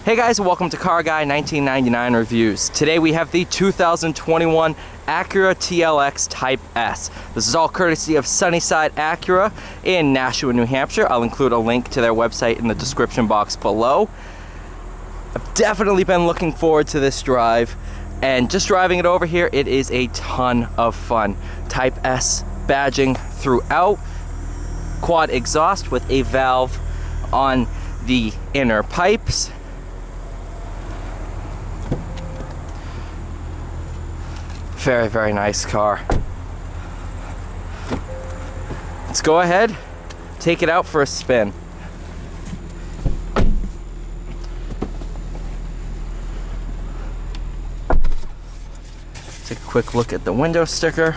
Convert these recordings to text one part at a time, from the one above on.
Hey guys, welcome to Car Guy 1999 Reviews. Today we have the 2021 Acura TLX Type S. This is all courtesy of Sunnyside Acura in Nashua, New Hampshire. I'll include a link to their website in the description box below. I've definitely been looking forward to this drive, and just driving it over here, it is a ton of fun. Type S badging throughout, quad exhaust with a valve on the inner pipes. Very, very nice car. Let's go ahead, take it out for a spin. Take a quick look at the window sticker.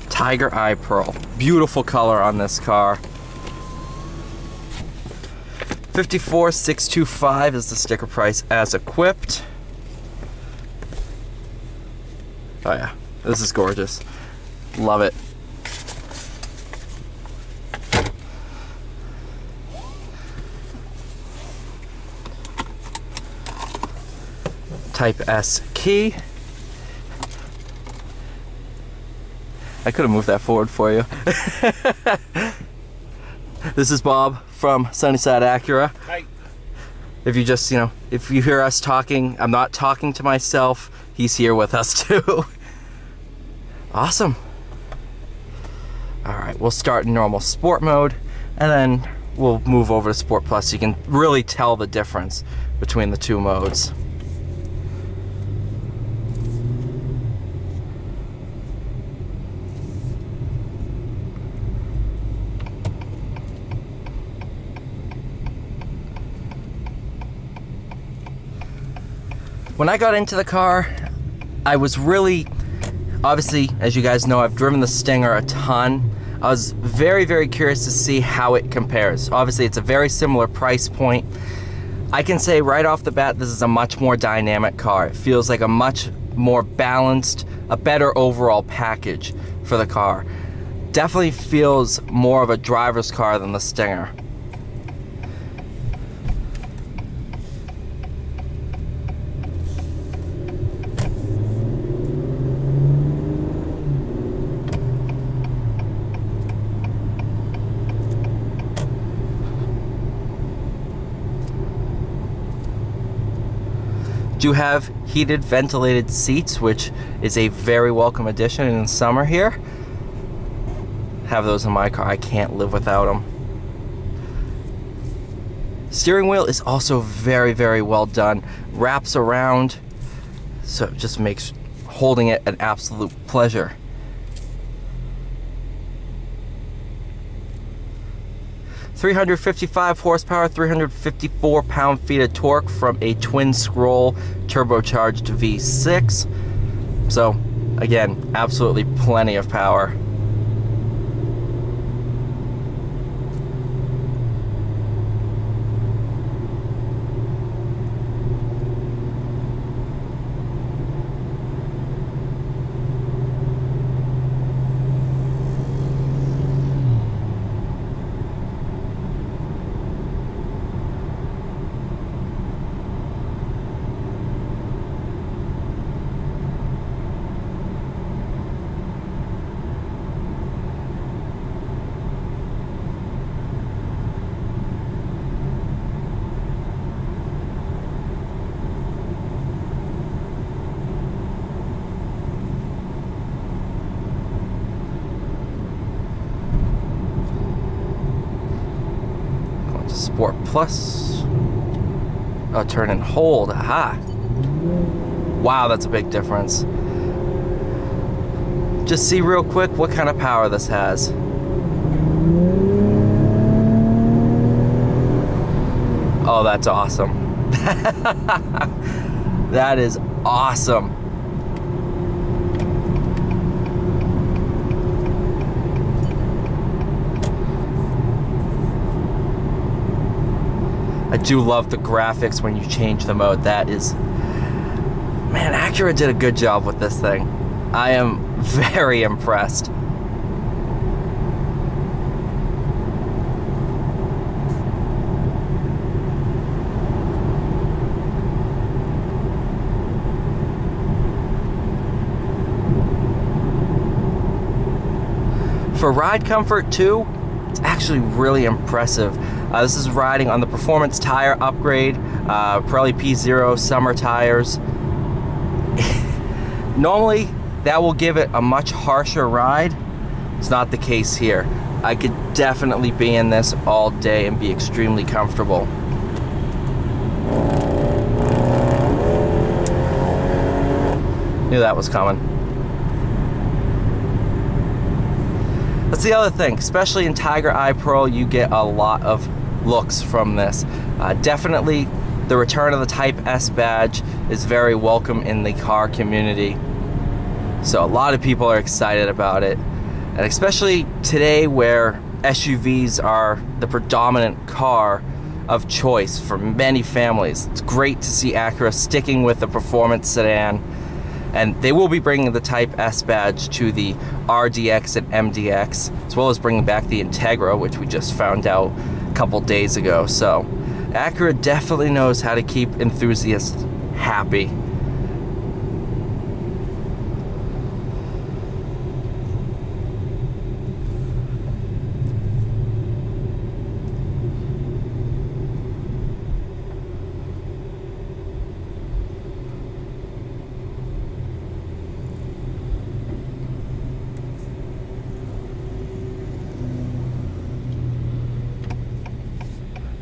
Tiger Eye Pearl. Beautiful color on this car. $54,625 is the sticker price as equipped. Oh yeah, this is gorgeous. Love it. Type S key. I could have moved that forward for you. This is Bob from Sunnyside Acura. Hi. If you just, if you hear us talking, I'm not talking to myself. He's here with us too. Awesome. Alright, we'll start in normal sport mode, and then we'll move over to Sport Plus so you can really tell the difference between the two modes. When I got into the car, I was really, obviously, as you guys know, I've driven the Stinger a ton. I was very, very curious to see how it compares. Obviously, it's a very similar price point. I can say right off the bat, this is a much more dynamic car. It feels like a much more balanced, a better overall package for the car. Definitely feels more of a driver's car than the Stinger. Do have heated, ventilated seats, which is a very welcome addition in the summer here. Have those in my car. I can't live without them. Steering wheel is also very, very well done. Wraps around, so it just makes holding it an absolute pleasure. .355 horsepower, 354 pound-feet of torque from a twin-scroll turbocharged V6. So, again, absolutely plenty of power. Sport Plus. Oh, turn and hold. Aha. Wow, that's a big difference. Just see real quick what kind of power this has. Oh, that's awesome. That is awesome. I do love the graphics when you change the mode. That is, man, Acura did a good job with this thing. I am very impressed. For ride comfort too, it's actually really impressive. This is riding on the performance tire upgrade, Pirelli P0 summer tires. Normally, that will give it a much harsher ride. It's not the case here. I could definitely be in this all day and be extremely comfortable. Knew that was coming. That's the other thing, especially in Tiger Eye Pro, you get a lot of looks from this. Definitely the return of the Type S badge is very welcome in the car community. So a lot of people are excited about it. And especially today where SUVs are the predominant car of choice for many families. It's great to see Acura sticking with the performance sedan. And they will be bringing the Type S badge to the RDX and MDX, as well as bringing back the Integra, which we just found out a couple days ago. So Acura definitely knows how to keep enthusiasts happy.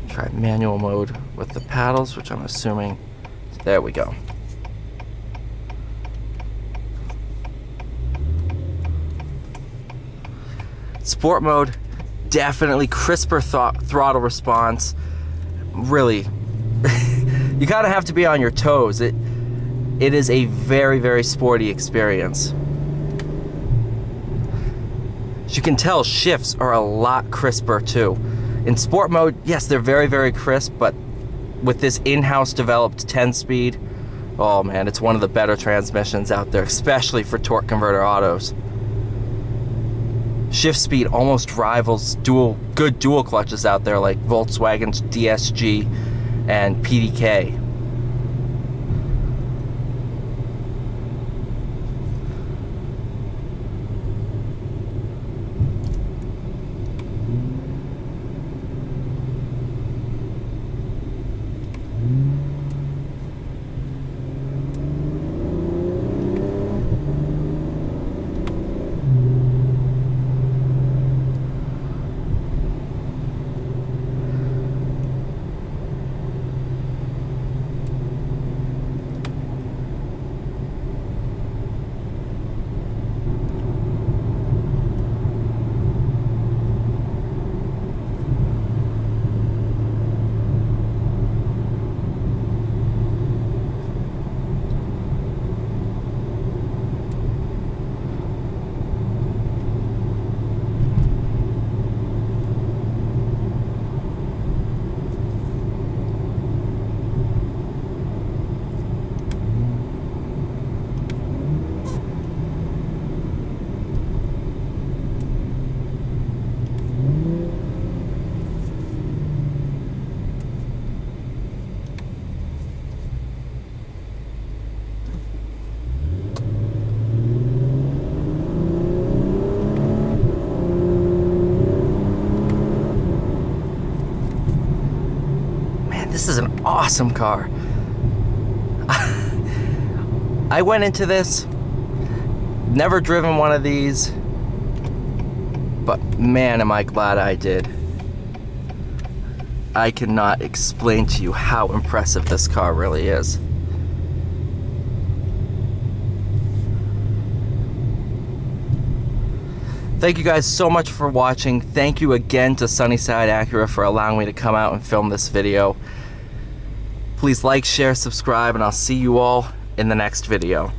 Try manual mode with the paddles, which I'm assuming, there we go. Sport mode, definitely crisper throttle response. Really, you kind of have to be on your toes. It is a very, very sporty experience. As you can tell, shifts are a lot crisper too. In sport mode, yes, they're very, very crisp, but with this in-house developed 10-speed, oh man, it's one of the better transmissions out there, especially for torque converter autos. Shift speed almost rivals good dual clutches out there like Volkswagen's DSG and PDK. This is an awesome car. I went into this, never driven one of these, but man, am I glad I did. I cannot explain to you how impressive this car really is. Thank you guys so much for watching. Thank you again to Sunnyside Acura for allowing me to come out and film this video. Please like, share, subscribe, and I'll see you all in the next video.